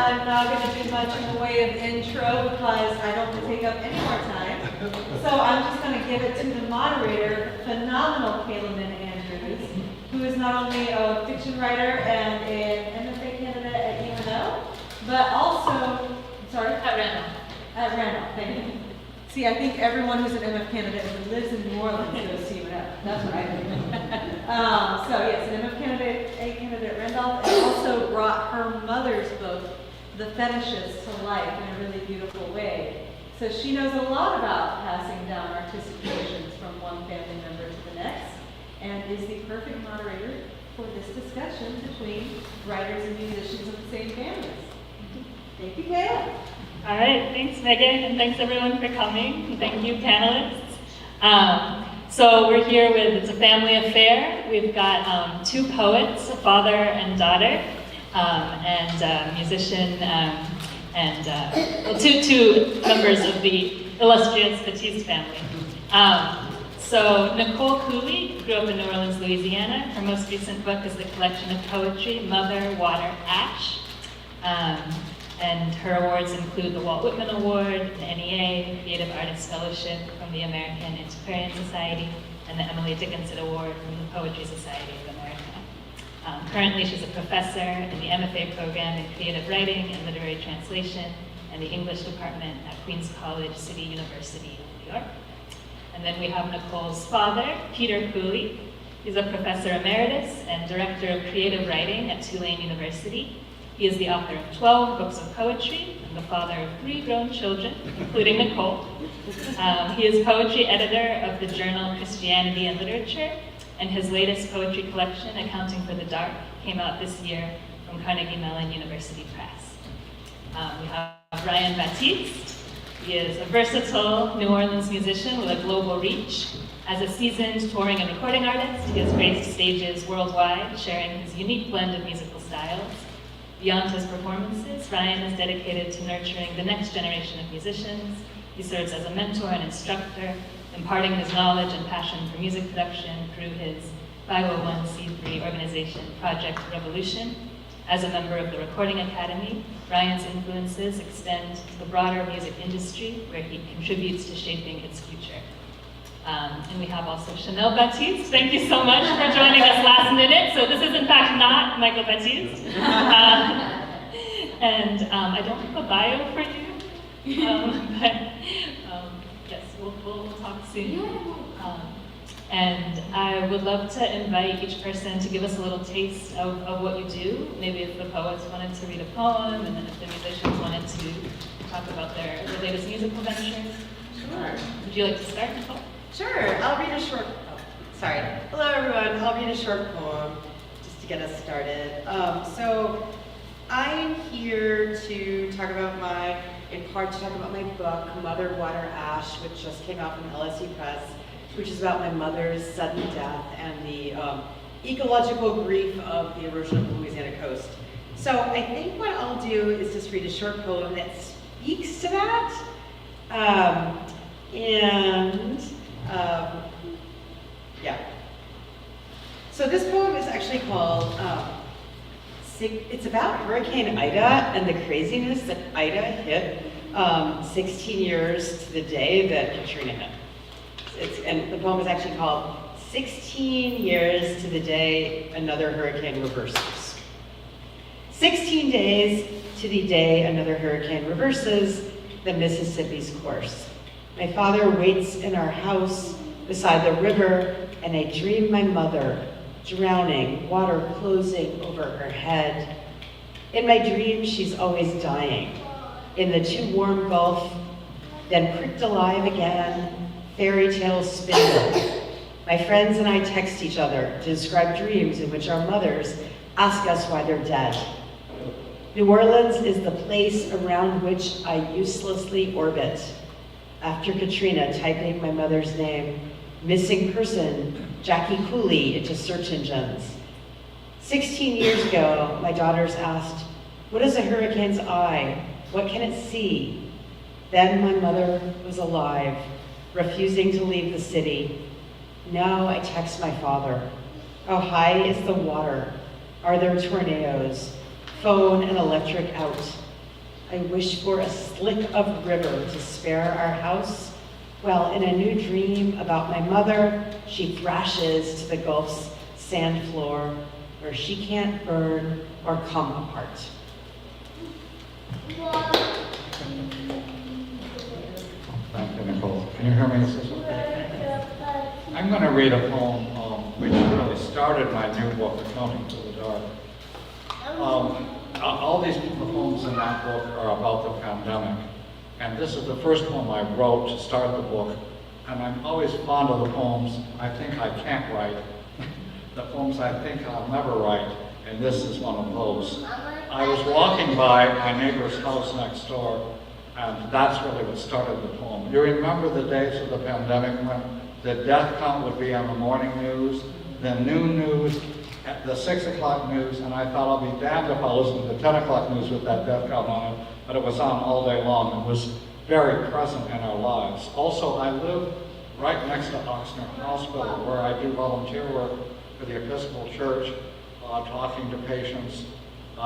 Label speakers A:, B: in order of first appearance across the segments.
A: I'm not going to do much in the way of intro because I don't want to take up any more time. So I'm just going to give it to the moderator, phenomenal Kayla Min Andrews, who is not only a fiction writer and an MFA candidate at UNO, but also, sorry?
B: At Randall.
A: At Randall, thank you. See, I think everyone who's an MF candidate who lives in New Orleans goes to UNO. That's what I think. So yes, an MF candidate, a candidate at Randolph, and also brought her mother's book, The Fetishes, to life in a really beautiful way. So she knows a lot about passing down artistic traditions from one family member to the next, and is the perfect moderator for this discussion between writers and musicians of the same families. Thank you, Kayla.
B: All right, thanks Megan, and thanks everyone for coming. And thank you, panelists. So we're here with, it's a family affair. We've got two poets, a father and daughter, and a musician, two members of the illustrious Batiste family. So Nicole Cooley grew up in New Orleans, Louisiana. Her most recent book is the collection of poetry, Mother, Water, Ash. And her awards include the Walt Whitman Award, the NEA, Creative Artists Fellowship from the American Antiquarian Society, and the Emily Dickinson Award from the Poetry Society of America. Currently, she's a professor in the MFA program in Creative Writing and Literary Translation and the English Department at Queens College City University in New York. And then we have Nicole's father, Peter Cooley. He's a professor emeritus and director of creative writing at Tulane University. He is the author of 12 books of poetry and the father of 3 grown children, including Nicole. He is poetry editor of the journal Christianity and Literature, and his latest poetry collection, Accounting for the Dark, came out this year from Carnegie Mellon University Press. We have Ryan Batiste. He is a versatile New Orleans musician with a global reach. As a seasoned touring and recording artist, he has graced stages worldwide, sharing his unique blend of musical styles. Beyond his performances, Ryan is dedicated to nurturing the next generation of musicians. He serves as a mentor and instructor, imparting his knowledge and passion for music production through his 501c3 organization, Project Revolution. As a member of the Recording Academy, Ryan's influences extend to the broader music industry, where he contributes to shaping its future. And we have also Chanelle Batiste. Thank you so much for joining us last minute. So this is in fact not Michael Batiste. I don't have a bio for you, but yes, we'll talk soon. And I would love to invite each person to give us a little taste of what you do. Maybe if the poets wanted to read a poem, and then if the musicians wanted to talk about their latest musical ventures.
C: Sure.
B: Would you like to start, Nicole?
C: Sure, I'll read a short, Hello everyone, I'll read a short poem just to get us started. So I'm here to talk about in part to talk about my book, Mother, Water, Ash, which just came out from LSU Press, which is about my mother's sudden death and the ecological grief of the erosion of the Louisiana coast. So I think what I'll do is just read a short poem that speaks to that. Yeah. So this poem is actually called, it's about Hurricane Ida and the craziness that Ida hit 16 years to the day that Katrina hit. And the poem is actually called 16 Years to the Day Another Hurricane Reverses. 16 days to the day another hurricane reverses the Mississippi's course. My father waits in our house beside the river, and I dream my mother drowning, water closing over her head. In my dreams, she's always dying in the too warm Gulf, then pricked alive again, fairy tales spin. My friends and I text each other to describe dreams in which our mothers ask us why they're dead. New Orleans is the place around which I uselessly orbit. After Katrina, typing my mother's name, missing person, Jackie Cooley, into search engines. 16 years ago, my daughters asked, what is a hurricane's eye? What can it see? Then my mother was alive, refusing to leave the city. Now I text my father. How high is the water? Are there tornadoes? Phone and electric out. I wish for a slick of river to spare our house, while in a new dream about my mother, she thrashes to the Gulf's sand floor, where she can't burn or come apart.
D: Thank you, Nicole. Can you hear me? Is this okay? I'm going to read a poem which really started my new book, Accounting to the Dark. All these poems in that book are about the pandemic. And this is the first poem I wrote to start the book. And I'm always fond of the poems I think I can't write, the poems I think I'll never write, and this is one of those. I was walking by my neighbor's house next door, and that's really what started the poem. You remember the days of the pandemic when the death count would be on the morning news, the noon news, the 6 o'clock news, and I thought I'll be damned if I'll listen to the 10 o'clock news with that death count on it, but it was on all day long. It was very present in our lives. Also, I live right next to Oxnard Hospital, where I do volunteer work for the Episcopal Church, talking to patients,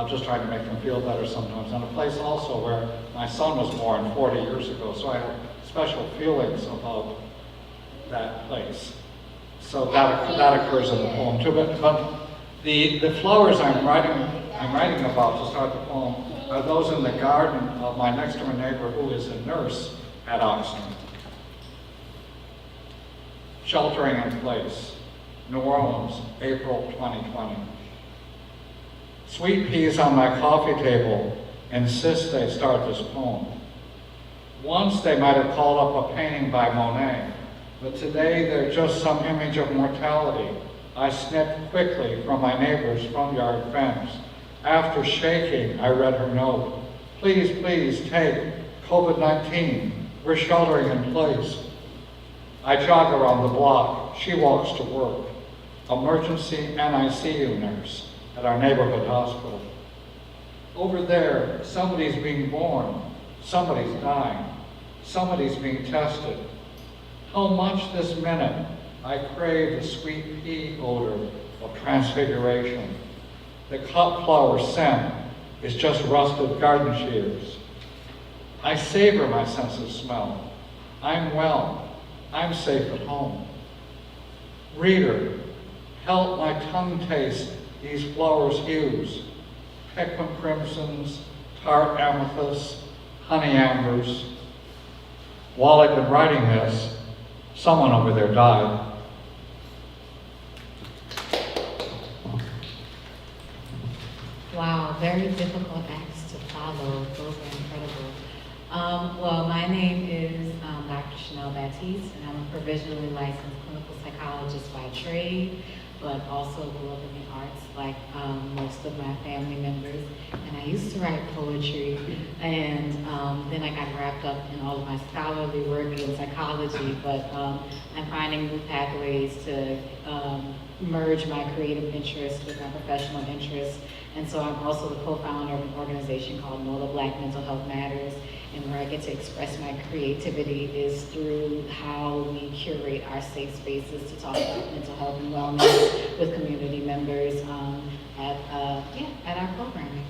D: just trying to make them feel better sometimes. And a place also where my son was born 40 years ago, so I have special feelings about that place. So that occurs in the poem too. But the flowers I'm writing about to start the poem are those in the garden of my next door neighbor, who is a nurse at Oxnard. Sheltering in Place, New Orleans, April 2020. Sweet peas on my coffee table insist they start this poem. Once they might have called up a painting by Monet, but today they're just some image of mortality I snipped quickly from my neighbor's front yard fence. After shaking, I read her note. Please, please take COVID-19. We're sheltering in place. I jog around the block. She walks to work. Emergency NICU nurse at our neighborhood hospital. Over there, somebody's being born. Somebody's dying. Somebody's being tested. How much this minute I crave the sweet pea odor of transfiguration. The cut flower scent is just rusted garden shears. I savor my sense of smell. I'm well. I'm safe at home. Reader, help my tongue taste these flowers' hues. Pequin crimsons, tart amethysts, honey ambers. While I've been writing this, someone over there died.
E: Wow, very difficult acts to follow. Those are incredible. Well, my name is Dr. Chanelle Batiste, and I'm a provisionally licensed clinical psychologist by trade, but also grew up in the arts like most of my family members. And I used to write poetry, and then I got wrapped up in all of my scholarly work in psychology, but I'm finding new pathways to merge my creative interests with my professional interests. And so I'm also the co-founder of an organization called NOLA Black Mental Health Matters, and where I get to express my creativity is through how we curate our safe spaces to talk about mental health and wellness with community members at our programming.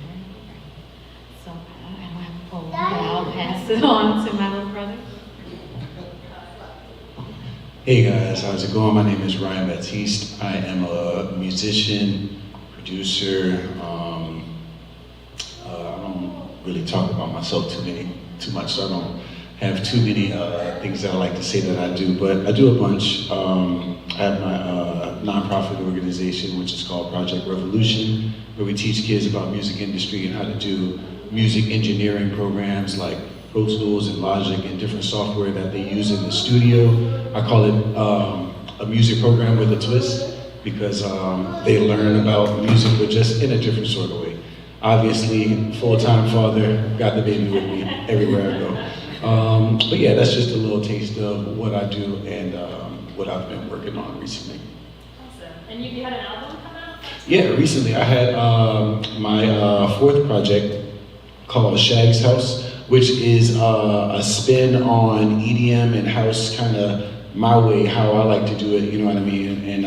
E: So I don't have a poem, but I'll pass it on to my little brother.
F: Hey guys, how's it going? My name is Ryan Batiste. I am a musician, producer. I don't really talk about myself too much, so I don't have too many things that I like to say that I do, but I do a bunch. I have my nonprofit organization, which is called Project Revolution, where we teach kids about music industry and how to do music engineering programs like Pro Tools and Logic and different software that they use in the studio. I call it a music program with a twist, because they learn about music, but just in a different sort of way. Obviously, full-time father, got the baby with me everywhere I go. But yeah, that's just a little taste of what I do and what I've been working on recently.
B: Awesome. And you had an album come out?
F: Yeah, recently I had my fourth project called Shag's House, which is a spin on EDM and house, kind of my way, how I like to do it, you know what I mean? And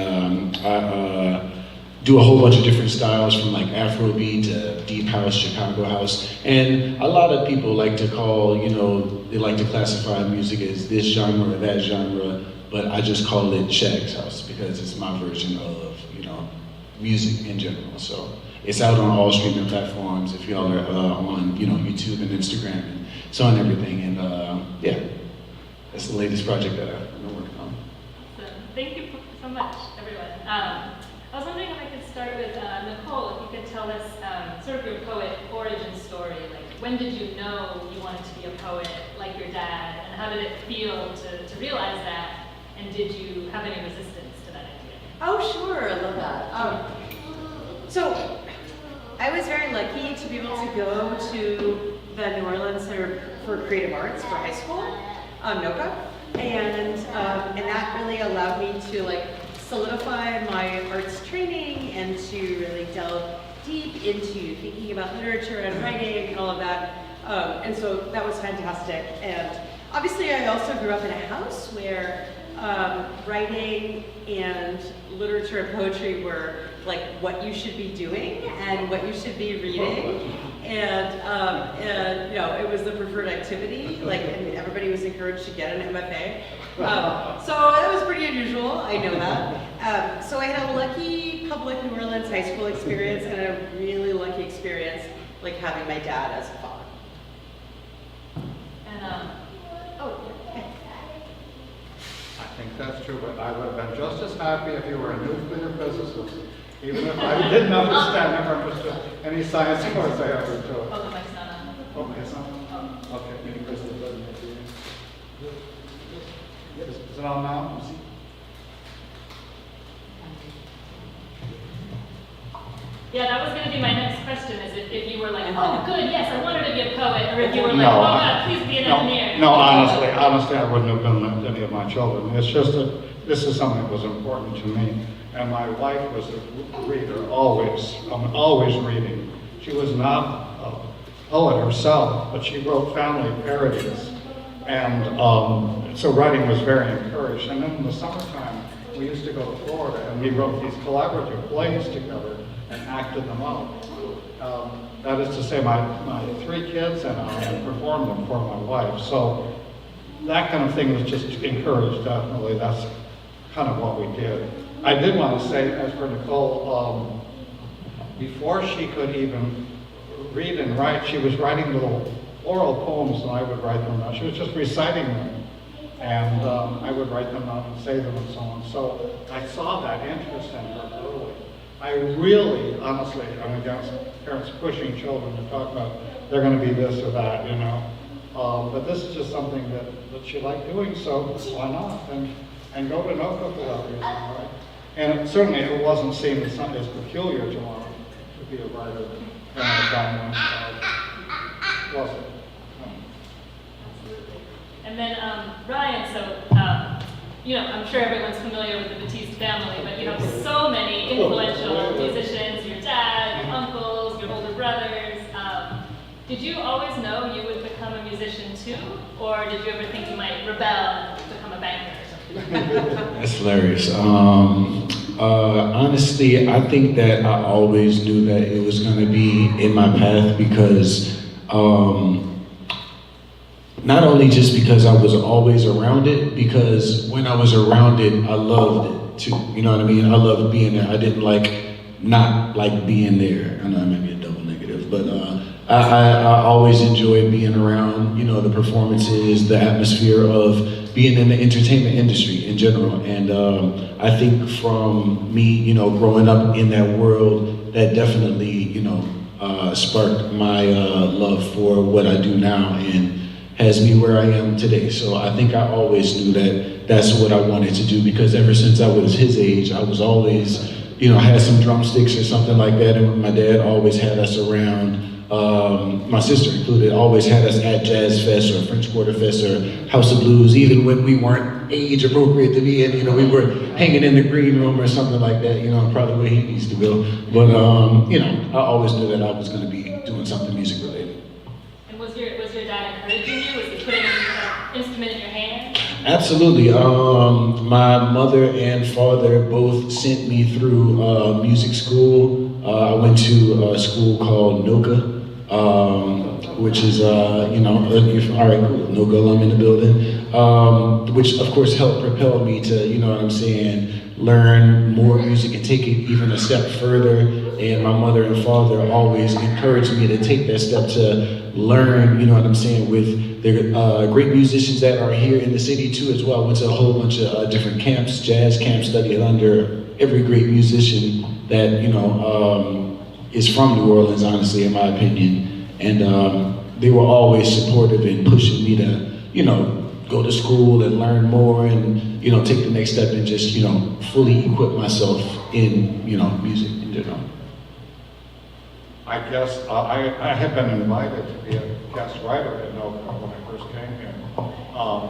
F: do a whole bunch of different styles from like Afrobeat to deep house, Chicago house. And a lot of people like to call, you know, they like to classify music as this genre or that genre, but I just call it Shag's house because it's my version of, you know, music in general. So it's out on all streaming platforms if y'all are on, you know, YouTube and Instagram, and it's on everything. And yeah, that's the latest project that I've been working on.
B: So, thank you so much, everyone. I was wondering if I could start with Nicole, if you could tell us sort of your poet origin story. Like, when did you know you wanted to be a poet like your dad, and how did it feel to realize that, and did you have any resistance to that idea?
A: Oh, sure, I love that. So, I was very lucky to be able to go to the New Orleans Center for Creative Arts for high school, NOCA, and that really allowed me to like solidify my arts training and to really delve deep into thinking about literature and writing and all of that. And so that was fantastic. And obviously I also grew up in a house where writing and literature and poetry were like what you should be doing and what you should be reading. And you know, it was the preferred activity, like, and everybody was encouraged to get an MFA. So that was pretty unusual, I know that. So I had a lucky public New Orleans high school experience and a really lucky experience, like having my dad as a father.
B: And,
D: I think that's true, but I would have been just as happy if you were a nuclear physicist, even if I didn't never understood any science course I ever took.
B: oh, the mic's not on.
D: Oh, it's not? Okay, maybe Crystal doesn't make it. Is it on now?
B: Yeah, that was going to be my next question, is if you were like, oh, good, yes, I wanted to be a poet, or if you were like,
D: No,
B: oh, God, please be an engineer.
D: No, honestly, I wouldn't have done that to any of my children. It's just that this is something that was important to me. And my wife was a reader, always reading. She was not a poet herself, but she wrote family parodies. And so writing was very encouraged. And then in the summertime, we used to go to Florida and we wrote these collaborative plays together and acted them out. That is to say, my 3 kids and performed them for my wife. So that kind of thing was just encouraged, definitely. That's kind of what we did. I did want to say, as for Nicole, before she could even read and write, she was writing little oral poems and I would write them out. She was just reciting them and I would write them out and say them and so on. So I saw that interest in her early. I really, honestly, I'm against parents pushing children to talk about they're going to be this or that, you know. But this is just something that she liked doing, so why not? And go to NOCA for that reason, right? And certainly it wasn't seen as something as peculiar to be a writer in a family, was it?
B: Absolutely. And then Ryan, so you know, I'm sure everyone's familiar with the Batiste family, but you have so many influential musicians, your dad, your uncles, your older brothers. Did you always know you would become a musician too? Or did you ever think you might rebel and become a banker or something?
F: That's hilarious. Honestly, I think that I always knew that it was going to be in my path because not only just because I was always around it, because when I was around it, I loved it too. You know what I mean? I loved being there. I didn't not like being there. I know that may be a double negative, but I always enjoyed being around, you know, the performances, the atmosphere of being in the entertainment industry in general. And I think from me, you know, growing up in that world, that definitely, you know, sparked my love for what I do now and has me where I am today. So I think I always knew that that's what I wanted to do because ever since I was his age, I was always, you know, had some drumsticks or something like that. And my dad always had us around. My sister included, always had us at Jazz Fest or French Quarter Fest or House of Blues, even when we weren't age appropriate to be in, you know, we were hanging in the green room or something like that, you know, probably where he needs to go. But, you know, I always knew that I was going to be doing something music related.
B: And was your dad encouraging you? Was he putting an instrument in your hand?
F: Absolutely. My mother and father both sent me through music school. I went to a school called NOCA, which is, all right, cool, NOCA alum in the building, which of course helped propel me to, you know what I'm saying, learn more music and take it even a step further. And my mother and father always encouraged me to take that step to learn, you know what I'm saying, with the great musicians that are here in the city too as well. Went to a whole bunch of different camps, jazz camps, studied under every great musician that, you know, is from New Orleans, honestly, in my opinion. And they were always supportive in pushing me to, you know, go to school and learn more and, you know, take the next step and just, you know, fully equip myself in, you know, music in general.
D: I guess I had been invited to be a guest writer at NOCA when I first came here.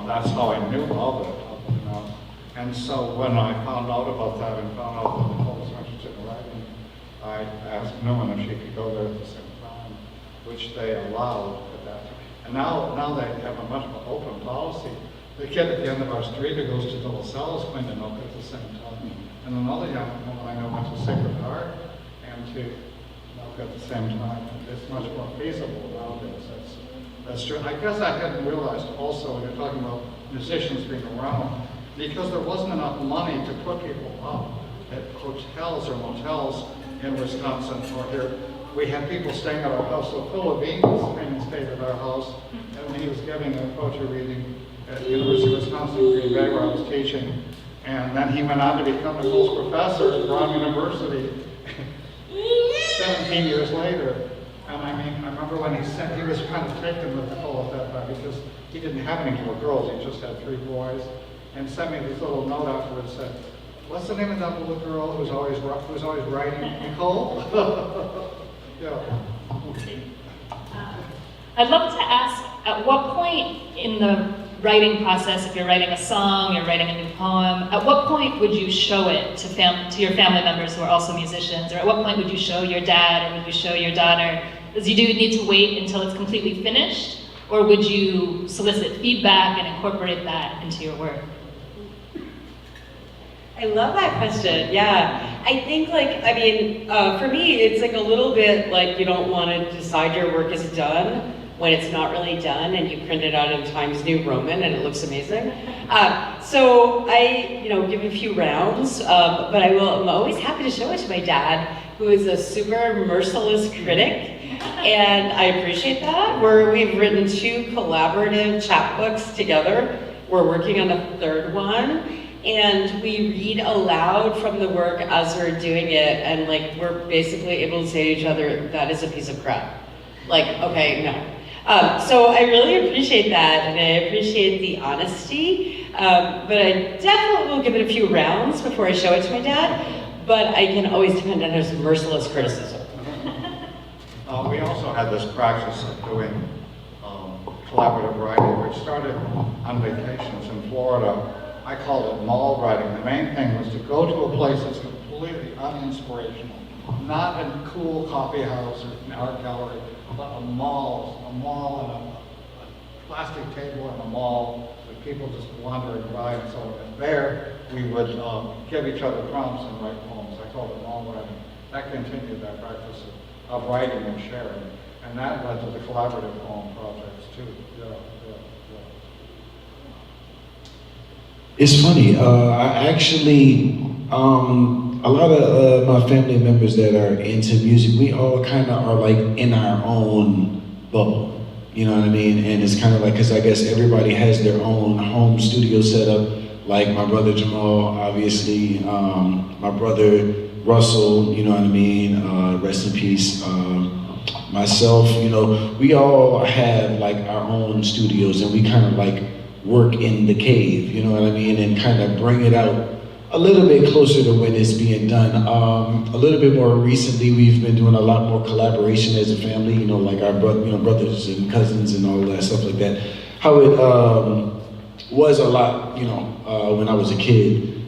D: That's how I knew of it, you know. And so when I found out about that and found out that Nicole was interested in writing, I asked Newman if she could go there at the same time, which they allowed at that time. And now they have a much more open policy. The kid at the end of our street who goes to the LaSalle is going to NOCA at the same time. And another young woman I know went to Sacred Heart and to at the same time. It's much more feasible nowadays. That's true. I guess I hadn't realized also when you're talking about musicians being around, because there wasn't enough money to put people up at hotels or motels in Wisconsin or here. We had people staying at our house. So Phil Levine came and stayed at our house, and he was giving a poetry reading at the University of Wisconsin Green Bay where I was teaching. And then he went on to become Nicole's professor at Brown University 17 years later. And I mean, I remember when he was kind of taken with Nicole at that time because he didn't have any more girls, he just had 3 boys, and sent me this little note afterwards that said, "What's the name of that little girl who's always writing? Nicole?" Yeah.
B: I'd love to ask, at what point in the writing process, if you're writing a song, you're writing a new poem, at what point would you show it to your family members who are also musicians, or at what point would you show your dad, or would you show your daughter? Because you do need to wait until it's completely finished, or would you solicit feedback and incorporate that into your work?
C: I love that question. Yeah, I think for me, it's like a little bit like you don't want to decide your work is done when it's not really done and you print it out in Times New Roman and it looks amazing. So I, give a few rounds, but I'm always happy to show it to my dad, who is a super merciless critic, and I appreciate that. We've written 2 collaborative chapbooks together. We're working on the 3rd one, and we read aloud from the work as we're doing it, and we're basically able to say to each other, that is a piece of crap. Okay, no. So I really appreciate that, and I appreciate the honesty, but I definitely will give it a few rounds before I show it to my dad, but I can always depend on his merciless criticism.
D: We also had this practice of doing collaborative writing, which started on vacations in Florida. I called it mall writing. The main thing was to go to a place that's completely uninspirational, not a cool coffee house or an art gallery, but a mall and a plastic table in a mall with people just wandering by and so on. And there we would give each other prompts and write poems. I called it mall writing. That continued that practice of writing and sharing. And that led to the collaborative poem projects too. Yeah.
F: It's funny, I actually, a lot of my family members that are into music, we all kind of are in our own bubble, you know what I mean? And it's kind of because I guess everybody has their own home studio setup, like my brother Jamal, obviously, my brother Russell, you know what I mean? Rest in peace. Myself, we all have our own studios, and we kind of work in the cave, you know what I mean, and kind of bring it out a little bit closer to when it's being done. A little bit more recently, we've been doing a lot more collaboration as a family, our brothers and cousins and all that stuff like that. How it was a lot, when I was a kid.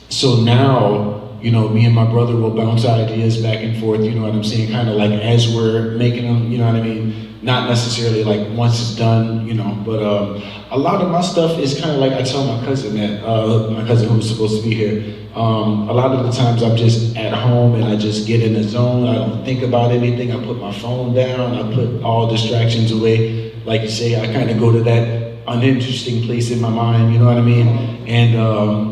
F: So now you know, me and my brother will bounce ideas back and forth, you know what I'm saying, kind of like as we're making them, you know what I mean? Not necessarily like once it's done, you know, but a lot of my stuff is kind of like, I tell my cousin that, my cousin who's supposed to be here, a lot of the times I'm just at home and I just get in the zone, I don't think about anything, I put my phone down, I put all distractions away, like you say, I kind of go to that uninteresting place in my mind, you know what I mean? And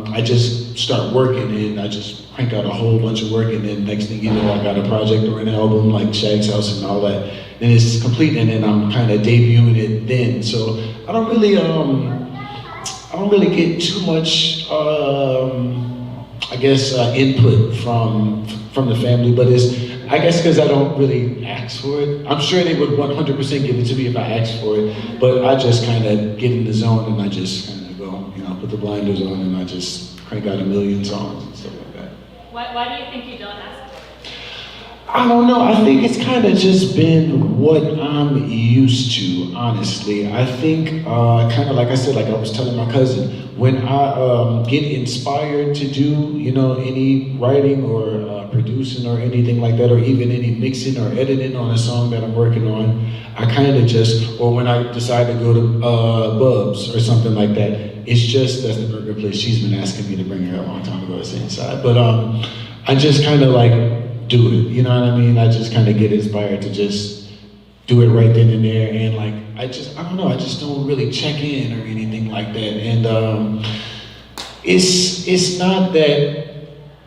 F: I just start working and I just crank out a whole bunch of work, and then next thing you know, I got a project or an album like Shag's House and all that. Then it's complete, and then I'm kind of debuting it then. So I don't really get too much, I guess, input from the family, but it's, I guess because I don't really ask for it. I'm sure they would 100% give it to me if I asked for it, but I just kind of get in the zone and I just kind of go, you know, put the blinders on and I just crank out a million songs and stuff like that.
B: Why do you think you don't ask for it?
F: I don't know, I think it's kind of just been what I'm used to, honestly. I think, kind of like I said, like I was telling my cousin, when I get inspired to do, you know, any writing or producing or anything like that, or even any mixing or editing on a song that I'm working on, I kind of just, or when I decide to go to Bubs or something like that, it's just, that's the burger place, she's been asking me to bring her a long time ago, it's inside, but I just kind of like do it, you know what I mean? I just kind of get inspired to just do it right then and there, and like, I don't know, I just don't really check in or anything like that, and it's not that,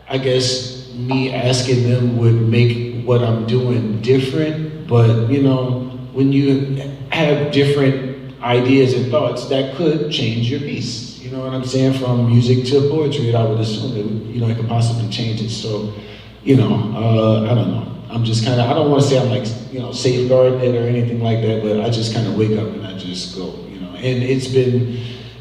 F: I guess, me asking them would make what I'm doing different, but you know, when you have different ideas and thoughts, that could change your piece, you know what I'm saying? From music to poetry, I would assume that, you know, it could possibly change it, so, you know, I don't know. I'm just kind of, I don't want to say I'm like, you know, safeguarding it or anything like that, but I just kind of wake up and I just go, you know, and it's been,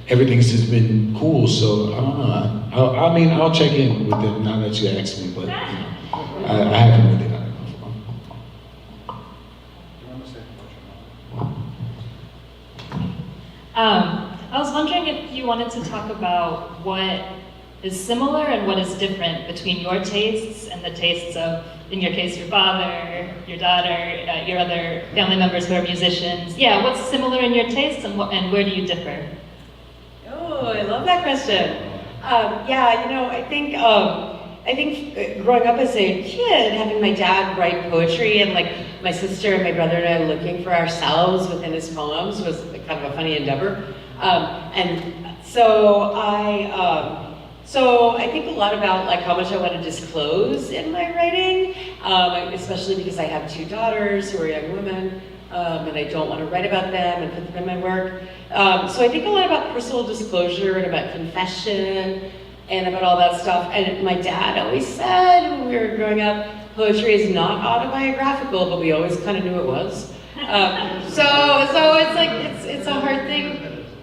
F: everything's just been cool, so I don't know. I mean, I'll check in with them now that you asked me, but, you know, I haven't really done it before.
B: I was wondering if you wanted to talk about what is similar and what is different between your tastes and the tastes of, in your case, your father, your daughter, your other family members who are musicians. Yeah, what's similar in your tastes and where do you differ?
C: Oh, I love that question. Yeah, you know, I think growing up as a kid, having my dad write poetry and like my sister and my brother and I looking for ourselves within his poems was kind of a funny endeavor. And so I think a lot about like how much I want to disclose in my writing, especially because I have two daughters who are young women, and I don't want to write about them and put them in my work. So I think a lot about personal disclosure and about confession and about all that stuff. And my dad always said when we were growing up, poetry is not autobiographical, but we always kind of knew it was. So it's like, it's a hard thing.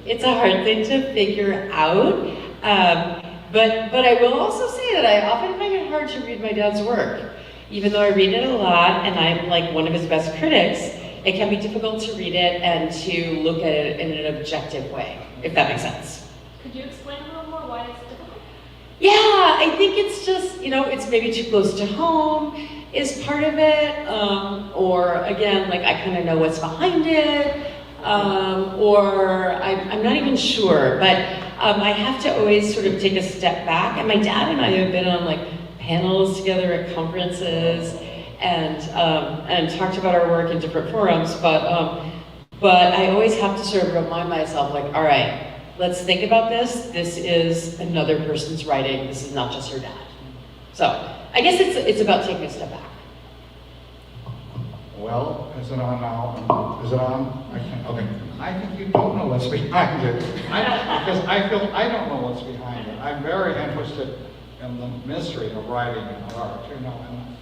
C: It's a hard thing to figure out. But I will also say that I often find it hard to read my dad's work. Even though I read it a lot and I'm like one of his best critics, it can be difficult to read it and to look at it in an objective way, if that makes sense.
B: Could you explain a little more why it's difficult?
C: Yeah, I think it's just, you know, it's maybe too close to home is part of it, or again, like I kind of know what's behind it, or I'm not even sure, but I have to always sort of take a step back, and my dad and I have been on like panels together at conferences and talked about our work in different forums, but I always have to sort of remind myself like, all right, let's think about this. This is another person's writing. This is not just your dad. So I guess it's about taking a step back.
D: Well, is it on now? Is it on? I can't, okay. I think you don't know what's behind it. Because I feel I don't know what's behind it. I'm very interested in the mystery of writing and art, you know. And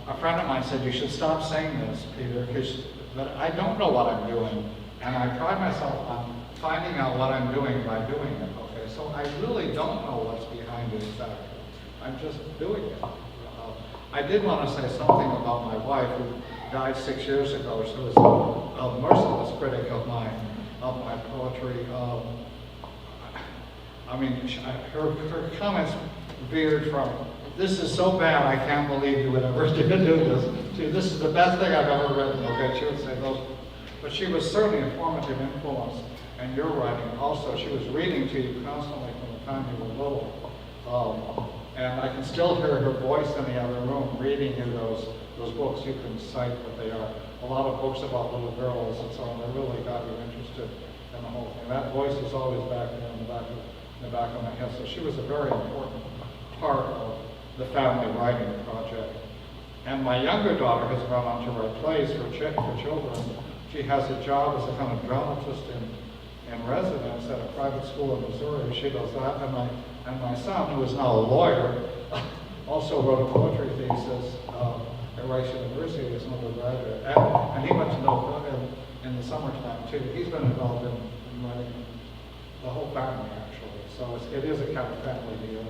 D: a friend of mine said, you should stop saying this, Peter, but I don't know what I'm doing. And I pride myself on finding out what I'm doing by doing it, okay? So I really don't know what's behind it exactly. I'm just doing it. I did want to say something about my wife, who died 6 years ago. She was a merciless critic of my poetry. I mean, her comments veered from this is so bad, I can't believe you would ever do this. See, this is the best thing I've ever written, okay? She would say those. But she was certainly a formative influence in your writing also. She was reading to you constantly from the time you were little. And I can still hear her voice in the other room reading you those books. You can cite what they are. A lot of books about little girls and so on. They really got you interested in the whole thing. That voice is always back there in the back of my head. So she was a very important part of the family writing project. And my younger daughter has gone on to write plays for children. She has a job as a kind of dramatist in residence at a private school in Missouri. She does that. And my son, who is now a lawyer, also wrote a poetry thesis at Rice University as an undergraduate. And he went to Nova in the summertime too. He's been involved in writing the whole family actually. So it is a kind of family deal.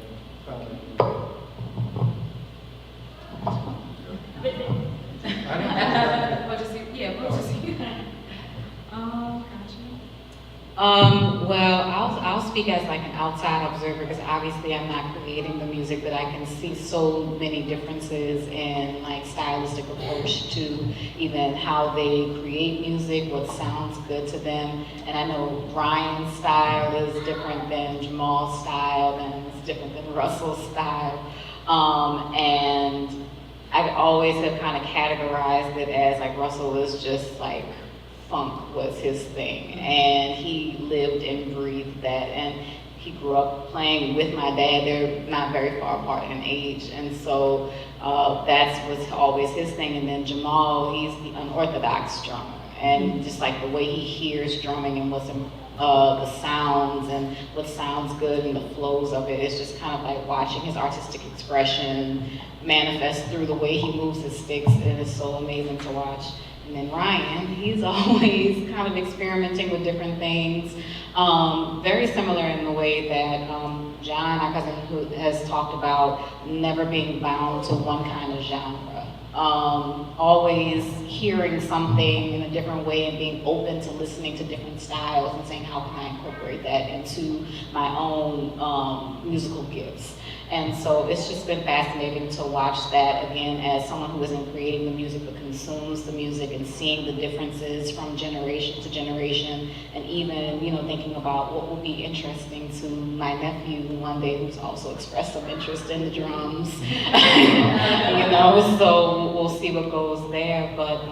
E: Well, I'll speak as like an outside observer because obviously I'm not creating the music, but I can see so many differences in like stylistic approach to even how they create music, what sounds good to them. And I know Ryan's style is different than Jamal's style, and it's different than Russell's style. And I always have kind of categorized it as like Russell was just like funk was his thing, and he lived and breathed that, and he grew up playing with my dad. They're not very far apart in age, and so that was always his thing. And then Jamal, he's the unorthodox drummer, and just like the way he hears drumming and what's the sounds and what sounds good and the flows of it, it's just kind of like watching his artistic expression manifest through the way he moves his sticks, and it's so amazing to watch. And then Ryan, he's always kind of experimenting with different things. Very similar in the way that John, our cousin, who has talked about never being bound to one kind of genre. Always hearing something in a different way and being open to listening to different styles and saying, how can I incorporate that into my own musical gifts? And so it's just been fascinating to watch that again as someone who isn't creating the music but consumes the music and seeing the differences from generation to generation, and even, you know, thinking about what would be interesting to my nephew one day who's also expressed some interest in the drums. You know, so we'll see what goes there. But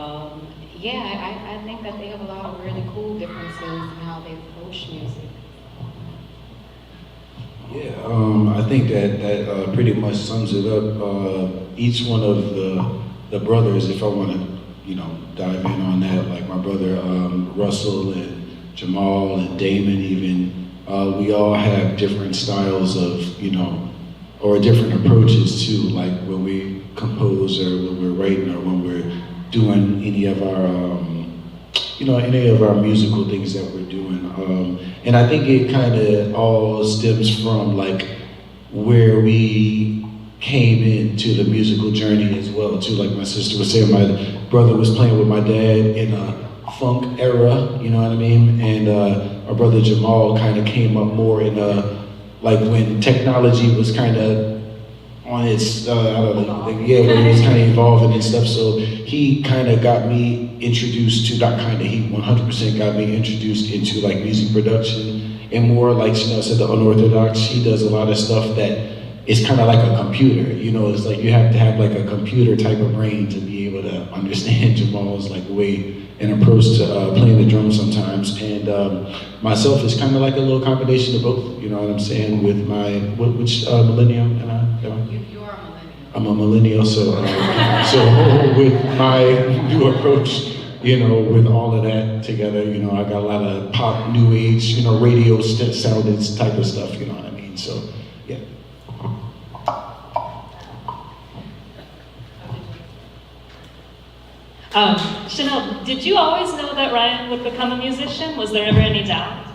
E: yeah, I think that they have a lot of really cool differences in how they approach music.
F: Yeah, I think that pretty much sums it up. Each one of the brothers, if I want to, you know, dive in on that, like my brother Russell and Jamal and Damon even, we all have different styles of, you know, or different approaches to, like when we compose or when we're writing or when we're doing any of our, you know, any of our musical things that we're doing. And I think it kind of all stems from like where we came into the musical journey as well too. Like my sister was saying, my brother was playing with my dad in a funk era, you know what I mean? And our brother Jamal kind of came up more in a, like when technology was kind of on its, I don't know, like, yeah, when it was kind of evolving and stuff. So he kind of got me introduced to, not kind of, he 100% got me introduced into like music production and more like Chanelle said, the unorthodox. He does a lot of stuff that is kind of like a computer, you know, it's like you have to have like a computer type of brain to be able to understand Jamal's like way and approach to playing the drums sometimes. And myself is kind of like a little combination of both, you know what I'm saying, with my, which millennium am I?
E: You're a millennial.
F: I'm a millennial, so with my new approach, you know, with all of that together, you know, I got a lot of pop, new age, you know, radio sounded type of stuff, you know what I mean? So, yeah.
B: Chanelle, did you always know that Ryan would become a musician? Was there ever any doubt?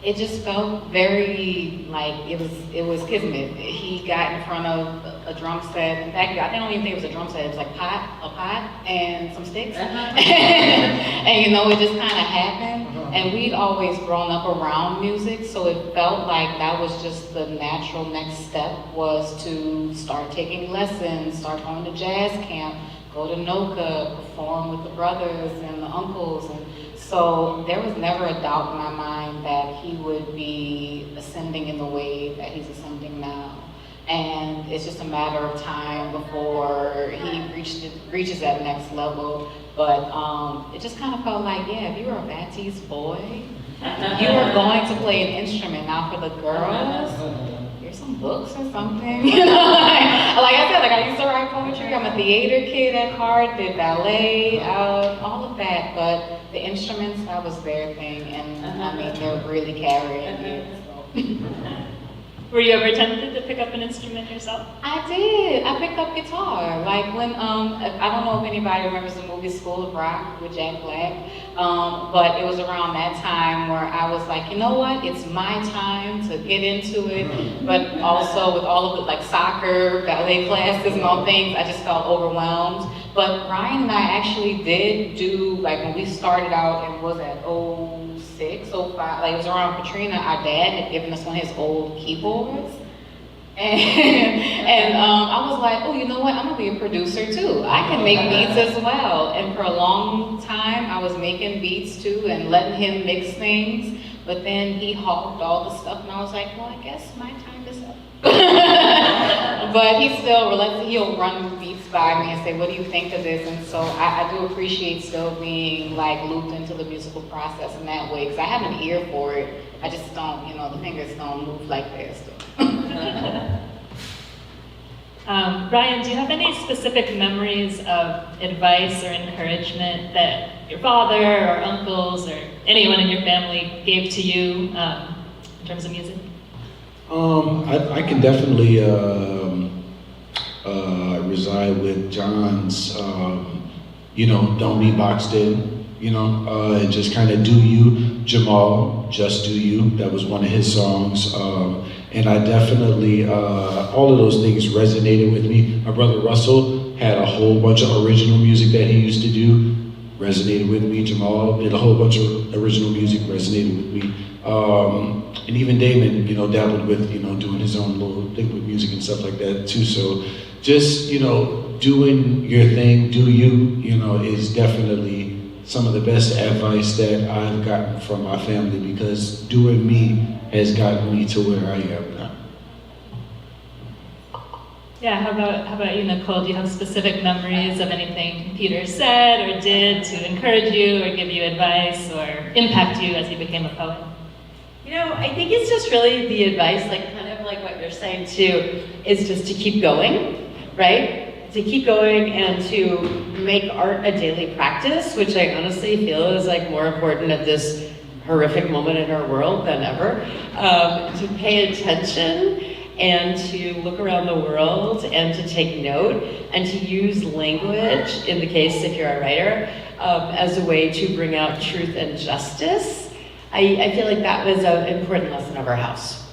E: It just felt very like it was kismet. He got in front of a drum set. In fact, I don't even think it was a drum set. It was like a pot, and some sticks. And you know, it just kind of happened. And we'd always grown up around music, so it felt like that was just the natural next step, was to start taking lessons, start going to jazz camp, go to NOCA, perform with the brothers and the uncles. And so there was never a doubt in my mind that he would be ascending in the way that he's ascending now. And it's just a matter of time before he reaches that next level. But it just kind of felt like, yeah, if you were a Batiste boy, you were going to play an instrument. Now for the girls, here's some books or something. You know, like I said, like I used to write poetry. I'm a theater kid at heart, did ballet, all of that. But the instruments, that was their thing. And I mean, they're really carrying it. So.
B: Were you ever tempted to pick up an instrument yourself?
E: I did. I picked up guitar. Like when, I don't know if anybody remembers the movie School of Rock with Jack Black, but it was around that time where I was like, you know what, it's my time to get into it, but also with all of the like soccer, ballet classes and all things, I just felt overwhelmed. But Ryan and I actually did do, like when we started out, and was at 06, 05, like it was around Katrina, our dad had given us one of his old keyboards. And I was like, oh, you know what, I'm gonna be a producer too. I can make beats as well. And for a long time, I was making beats too and letting him mix things. But then he hogged all the stuff and I was like, well, I guess my time is up. But he still, he'll run beats by me and say, what do you think of this? And so I do appreciate still being like looped into the musical process in that way, because I have an ear for it. I just don't, you know, the fingers don't move like this.
B: Brian, do you have any specific memories of advice or encouragement that your father or uncles or anyone in your family gave to you in terms of music?
F: I can definitely reside with John's, you know, don't be boxed in, you know, and just kind of do you. Jamal, just do you. That was one of his songs. And I definitely, all of those things resonated with me. My brother Russell had a whole bunch of original music that he used to do, resonated with me. Jamal did a whole bunch of original music, resonated with me. And even Damon, you know, dabbled with, you know, doing his own little thing with music and stuff like that too. So just, you know, doing your thing, do you, you know, is definitely some of the best advice that I've gotten from my family, because doing me has gotten me to where I am now.
B: Yeah, how about you, Nicole? Do you have specific memories of anything Peter said or did to encourage you or give you advice or impact you as you became a poet?
G: You know, I think it's just really the advice, like kind of like what you're saying too, is just to keep going, right? To keep going and to make art a daily practice, which I honestly feel is like more important at this horrific moment in our world than ever. To pay attention and to look around the world and to take note and to use language, in the case if you're a writer, as a way to bring out truth and justice. I feel like that was an important lesson of our house.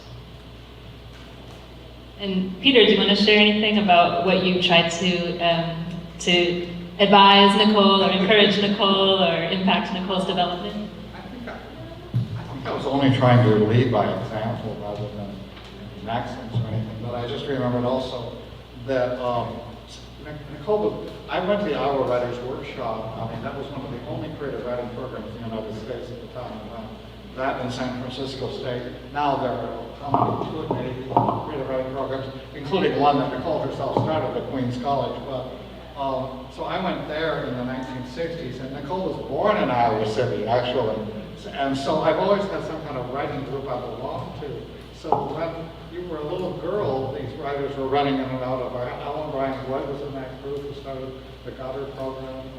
B: And Peter, do you want to share anything about what you tried to advise Nicole or encourage Nicole or impact Nicole's development?
D: I think I was only trying to lead by example rather than maxims or anything, but I just remembered also that Nicole, I went to the Iowa Writers Workshop. I mean, that was one of the only creative writing programs in the United States at the time. That in San Francisco State. Now there are 2 or 3 creative writing programs, including one that Nicole herself started at Queens College. But so I went there in the 1960s, and Nicole was born in Iowa City, actually. And so I've always had some kind of writing group I belonged to. So when you were a little girl, these writers were running in and out of our, Alan Bryan White was in that group who started the Goddard program, and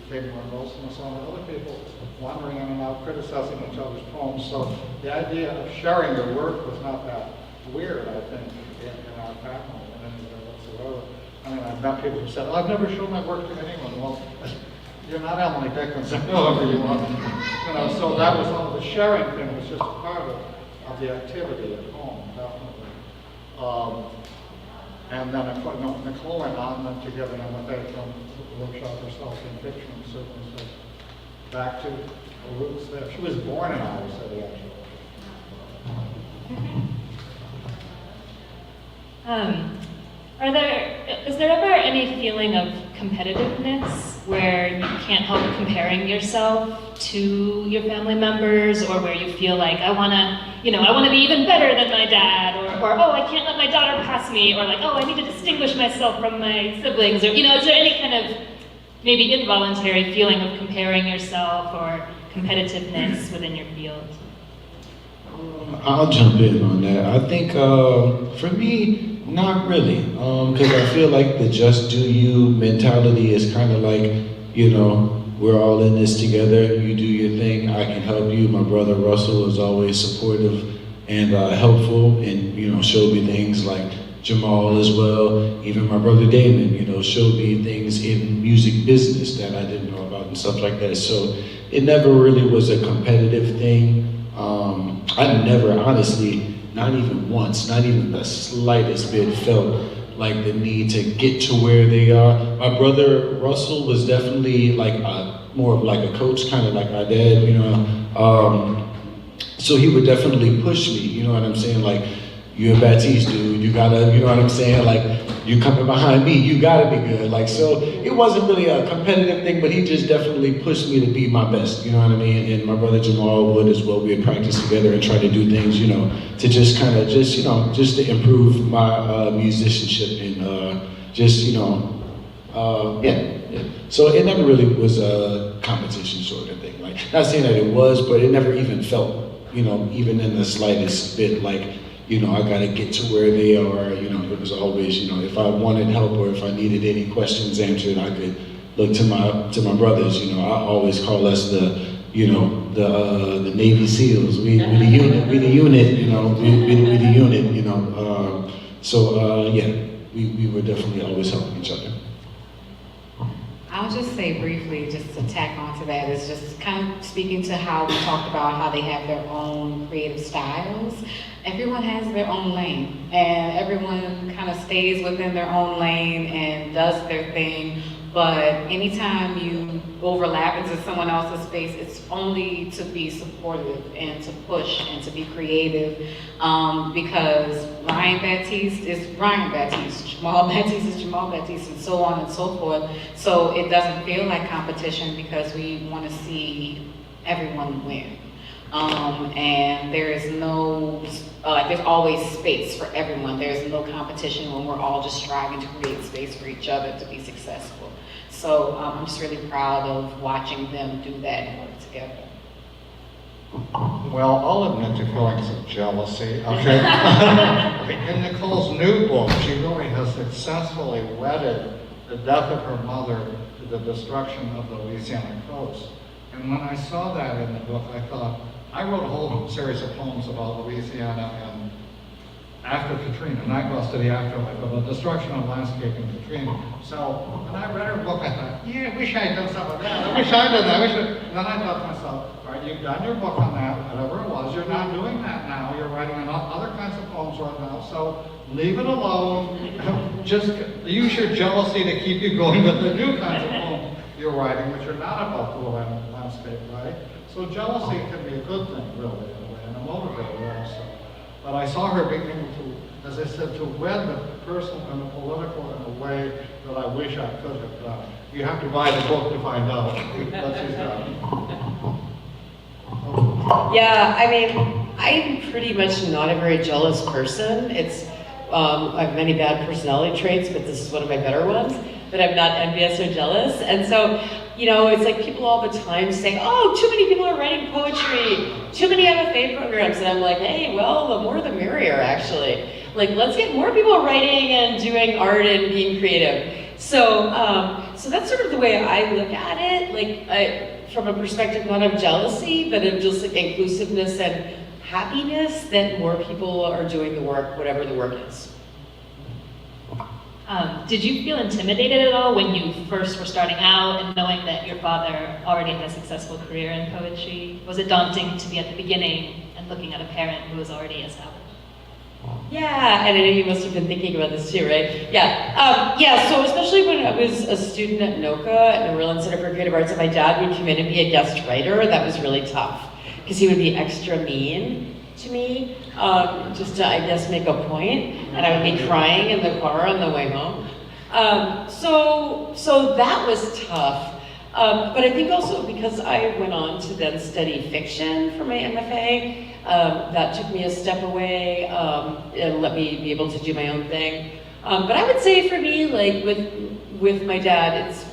D: became more Wilson and so on, and other people wandering in and out, criticizing each other's poems. So the idea of sharing your work was not that weird, I think, in our family in any way whatsoever. I mean, I've met people who said, oh, I've never shown my work to anyone. Well, you're not Emily Dickinson, whoever you want. You know, so that was all, the sharing thing was just a part of the activity at home, definitely. And then Nicole went on then to get an MFA from the workshop herself in fiction, certainly. So back to her roots there. She was born in Iowa City, actually.
B: Is there ever any feeling of competitiveness where you can't help comparing yourself to your family members, or where you feel like, I wanna be even better than my dad, or oh, I can't let my daughter pass me, or like, oh, I need to distinguish myself from my siblings, or, is there any kind of maybe involuntary feeling of comparing yourself or competitiveness within your field?
F: I'll jump in on that. I think for me, not really, because I feel like the just do you mentality is kind of like, we're all in this together, you do your thing, I can help you. My brother Russell is always supportive and helpful, and showed me things like Jamal as well. Even my brother Damon, showed me things in music business that I didn't know about and stuff like that. So it never really was a competitive thing. I never, honestly, not even once, not even the slightest bit, felt like the need to get to where they are. My brother Russell was definitely like more of like a coach, kind of like my dad, so he would definitely push me, you know what I'm saying? Like, you're Batiste, dude, you gotta, you know what I'm saying? Like, you coming behind me, you gotta be good. Like, so it wasn't really a competitive thing, but he just definitely pushed me to be my best, you know what I mean? And my brother Jamal would as well. We would practice together and try to do things, to just kind of just to improve my musicianship and yeah. So it never really was a competition sort of thing. Like, not saying that it was, but it never even felt, even in the slightest bit like, I gotta get to where they are, it was always, if I wanted help or if I needed any questions answered, I could look to my brothers, I always call us the Navy SEALs, we the unit, we the unit, yeah, we were definitely always helping each other.
E: I'll just say briefly, just to tack onto that, is just kind of speaking to how we talked about how they have their own creative styles. Everyone has their own lane, and everyone kind of stays within their own lane and does their thing. But anytime you overlap into someone else's space, it's only to be supportive and to push and to be creative. Because Ryan Batiste is Ryan Batiste, Jamal Batiste is Jamal Batiste, and so on and so forth. So it doesn't feel like competition because we want to see everyone win. And there is no, there's always space for everyone. There's no competition when we're all just striving to create space for each other to be successful. So I'm just really proud of watching them do that and work together.
D: Well, I'll admit to feelings of jealousy. Okay. In Nicole's new book, she really has successfully wedded the death of her mother to the destruction of the Louisiana coast. And when I saw that in the book, I thought, I wrote a whole series of poems about Louisiana and after Katrina, Night Bus to the Afterlife, about destruction of landscape in Katrina. So when I read her book, I thought, yeah, I wish I had done some of that. I wish I did that. And then I thought to myself, all right, you've done your book on that, whatever it was. You're not doing that now. You're writing other kinds of poems right now. So leave it alone. Just use your jealousy to keep you going with the new kinds of poems you're writing, which are not about the landscape, right? So jealousy can be a good thing, really, in a way, and a motivator also. But I saw her being able to, as I said, to wed the personal and the political in a way that I wish I could have done. You have to buy the book to find out what she's done.
G: Yeah, I mean, I'm pretty much not a very jealous person. I have many bad personality traits, but this is one of my better ones, that I'm not envious or jealous. And so, it's like people all the time saying, oh, too many people are writing poetry, too many MFA programs. And I'm like, hey, well, the more the merrier, actually. Like, let's get more people writing and doing art and being creative. So that's sort of the way I look at it, like from a perspective not of jealousy, but of just like inclusiveness and happiness that more people are doing the work, whatever the work is.
B: Did you feel intimidated at all when you first were starting out and knowing that your father already had a successful career in poetry? Was it daunting to be at the beginning and looking at a parent who was already established?
G: Yeah, and I know you must have been thinking about this too, right? Yeah, so especially when I was a student at NOCA, at New Orleans Center for Creative Arts, and my dad would come in and be a guest writer, that was really tough. Because he would be extra mean to me, just to, I guess, make a point, and I would be crying in the car on the way home. So that was tough. But I think also because I went on to then study fiction for my MFA, that took me a step away and let me be able to do my own thing. But I would say for me, like with my dad, it's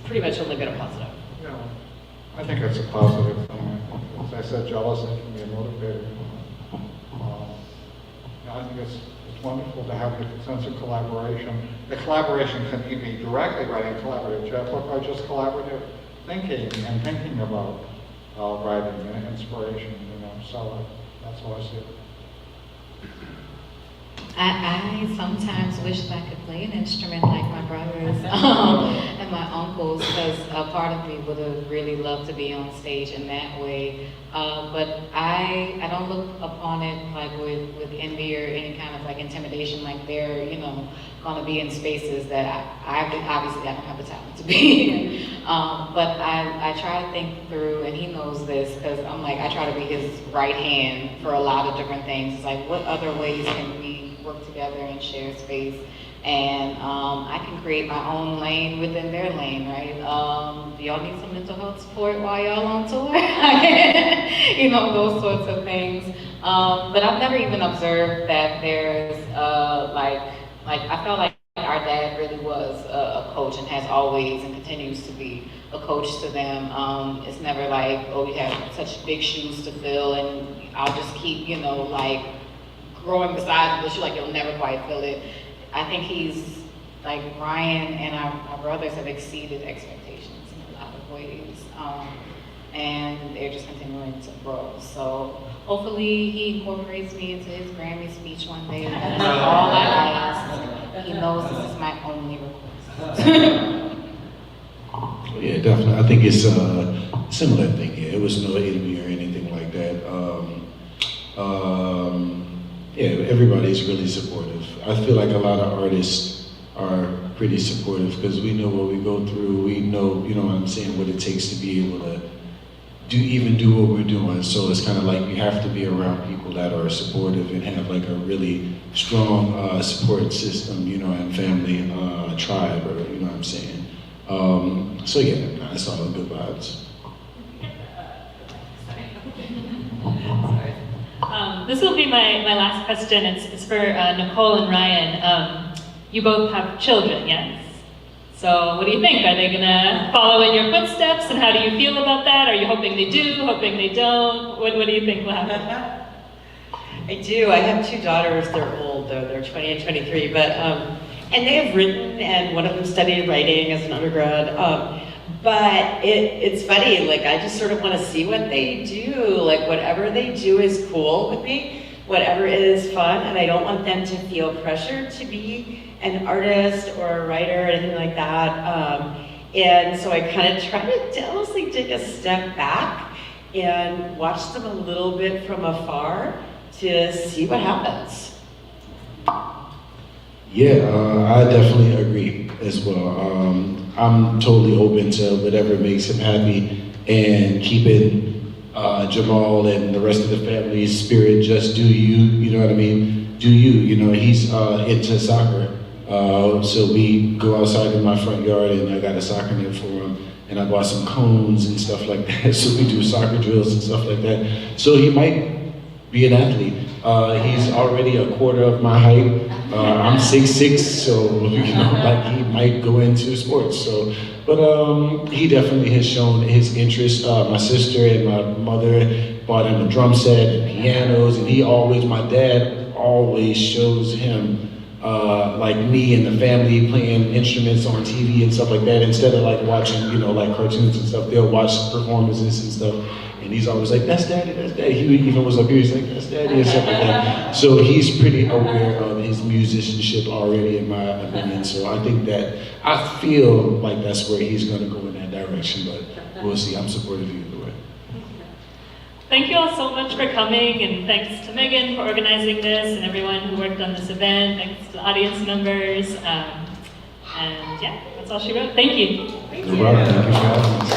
G: pretty much only been a positive.
D: Yeah, I think it's a positive thing. As I said, jealousy can be a motivator. I think it's wonderful to have the sense of collaboration. The collaboration can be directly writing collaborative, or just collaborative thinking and thinking about writing and inspiration, so that's how I see it.
E: I sometimes wish that I could play an instrument like my brothers and my uncles, because a part of me would have really loved to be on stage in that way. But I don't look upon it like with envy or any kind of like intimidation, like they're, gonna be in spaces that I obviously I don't have the talent to be in. But I try to think through, and he knows this, because I'm like, I try to be his right hand for a lot of different things. It's like, what other ways can we work together and share space? And I can create my own lane within their lane, right? Do y'all need some mental health support while y'all on tour? Those sorts of things. But I've never even observed that there's I felt like our dad really was a coach and has always and continues to be a coach to them. It's never like, oh, you have such big shoes to fill and I'll just keep, growing beside this, like you'll never quite fill it. I think he's like Ryan and our brothers have exceeded expectations in a lot of ways. And they're just continuing to grow. So hopefully he incorporates me into his Grammy speech one day. That's all I ask. He knows this is my only request.
F: Yeah, definitely. I think it's a similar thing. Yeah, it was no enemy or anything like that. Yeah, everybody's really supportive. I feel like a lot of artists are pretty supportive because we know what we go through. We know, what I'm saying, what it takes to be able to do what we're doing. So it's kind of like you have to be around people that are supportive and have like a really strong support system, and family, tribe, or what I'm saying. So yeah, it's all good vibes.
B: This will be my last question. It's for Nicole and Ryan. You both have children, yes? So what do you think? Are they gonna follow in your footsteps, and how do you feel about that? Are you hoping they do, hoping they don't? What do you think will happen?
G: I do. I have two daughters. They're old, though. They're 20 and 23, but and they have written, and one of them studied writing as an undergrad. But it's funny, like I just sort of want to see what they do. Like whatever they do is cool with me, whatever is fun, and I don't want them to feel pressured to be an artist or a writer or anything like that. And so I kind of try to honestly take a step back and watch them a little bit from afar to see what happens.
F: Yeah, I definitely agree as well. I'm totally open to whatever makes him happy and keeping Jamal and the rest of the family's spirit. Just do you, you know what I mean? Do you, he's into soccer. So we go outside in my front yard and I got a soccer net for him and I bought some cones and stuff like that. So we do soccer drills and stuff like that. So he might be an athlete. He's already a quarter of my height. I'm 6'6", so he might go into sports. So, but he definitely has shown his interest. My sister and my mother bought him a drum set and pianos, and my dad always shows him like me and the family playing instruments on TV and stuff like that. Instead of like watching, like cartoons and stuff, they'll watch performances and stuff. And he's always like, that's daddy, that's daddy. He even was up here, he's like, that's daddy, and stuff like that. So he's pretty aware of his musicianship already, in my opinion. So I think that, I feel like that's where he's gonna go in that direction, but we'll see. I'm supportive either way.
B: Thank you all so much for coming, and thanks to Megan for organizing this, and everyone who worked on this event. Thanks to the audience members. And yeah, that's all she wrote. Thank you.
F: No problem. Thank you for having us.